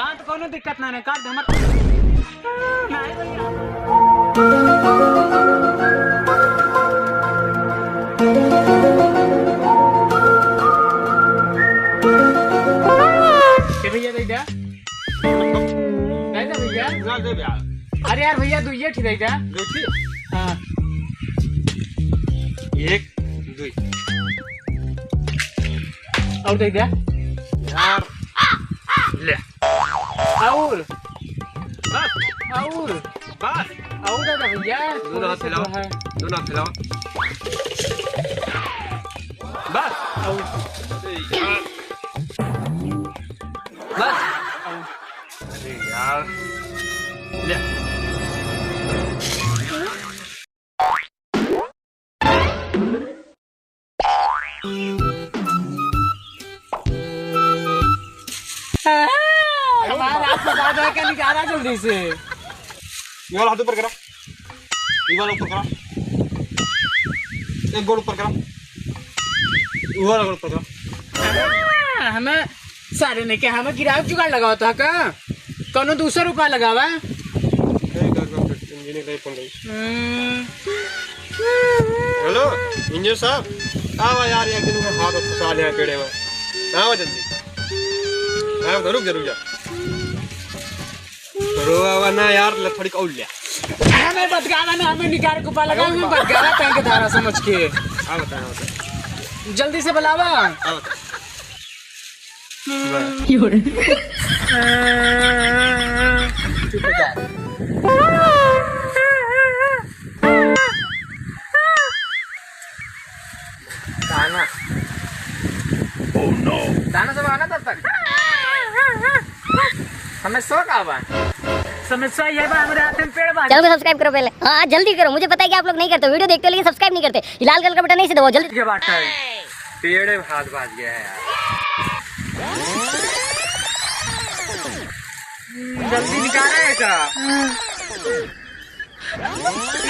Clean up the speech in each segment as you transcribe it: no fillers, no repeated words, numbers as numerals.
हाँ तो कोनो दिक्कत ना काट दे मत नहीं भैया। भैया दे दे भैया ना दे भैया। अरे यार भैया तू ये ठीक है क्या हाँ एक दुई और दे दे यार ले और बस और बस दे दे भैया दोनों हाथ फैलाओ दोनों हाथ फैलाओ बस बस अरे यार ले हमारा हाथ बता दो क्या निकाला जल्दी से ये वाला हाथ ऊपर करा ये वाला ऊपर करा एक गोल ऊपर करा वो वाला गोल ऊपर करा। हमें सारे ने क्या हमें किराया जुगाड़ लगाओ था का कोनो दूसरा रुपया लगावा हेलो इंजीनियर साहब आवा यार एक दिन में हाथ फंसा लिया पेड़े में आवा जल्दी आओ रुक जा रोवा ना यार लथड़ी का उड़ लिया हमें बदगावा ना हमें निकाल कुपा लगा हमें बदगावा पहन के धारा समझ के आ बता जल्दी से बुलावा आ बता दाना दाना सब आना तब तक समस्या का बा समस्या ये बा हमारे हाथ में पेड़ बा। चैनल को सब्सक्राइब करो पहले हाँ जल्दी करो मुझे पता है कि आप लोग नहीं करते वीडियो देखते हो लेकिन सब्सक्राइब नहीं करते ये लाल कलर का बटन नहीं से दबाओ जल्दी के बात है पेड़ हाथ बाज गया है यार जल्दी निकाले का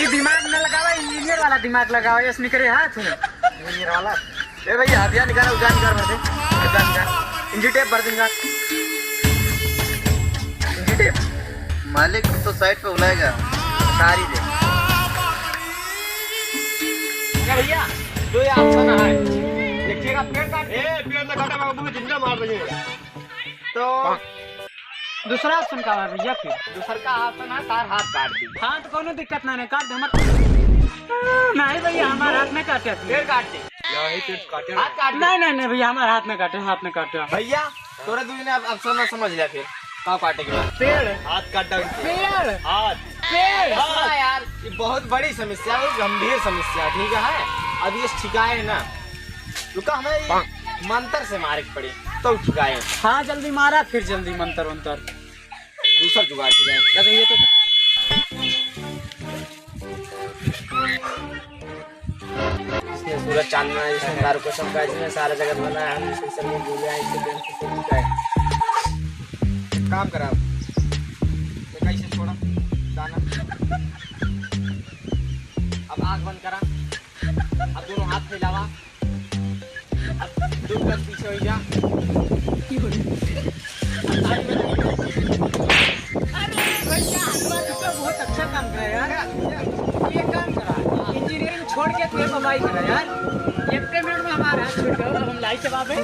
ये दिमाग न लगावा इंजीनियर वाला दिमाग लगावा ये निकले हाथ में इंजीनियर वाला ए भैया हथियार निकाला उजान कर भर दे उजान कर इंजी टेप भर देंगे इंजी टेप मालिक तो साइड पे बुलाएगा सारी दे क्या भैया दो ये ऑप्शन है देखिएगा पेड़ काट पेड़ ना काटा बाबू जिंदा मार देंगे तो दूसरा ऑप्शन का है भैया फिर दूसरा का ऑप्शन है तार हाथ काट दी हाँ तो कोनो दिक्कत ना काट दे मत नहीं भैया हमारा हाथ में काटे पेड़ काट दे यही पेड़ काटे हाथ काट नहीं भैया हमारा हाथ में काटे भैया तोरा दूसरे ने ऑप्शन ना समझ लिया फिर कहाँ काटे के बाद पेड़ हाथ काटा पेड़ हाथ हाँ यार ये बहुत बड़ी समस्या है गंभीर समस्या ठीक है अब ये ठिकाए है ना रुका हमें मंत्र से मारे पड़ी तो ठिकाए हाँ जल्दी मारा फिर जल्दी मंतर वंतर दूसरा जुगाड़ ठिकाए ये तो इसने सूरज चांदना इसने तारों को चमका इसने सारा जगत बनाया हम इसे सब में भूल जाए इससे प्रेम से ठिकाए काम करा ये कैसे छोड़ा दाना अब आँख बंद करा अब दोनों हाथ फैलावा अब दो कदम पीछे हो जा बहुत अच्छा काम करा यार ये काम करा इंजीनियरिंग छोड़ के कोई बम्बई करा यार एक मिनट में हमारा हाथ छूट गया अब हम लाई चबावे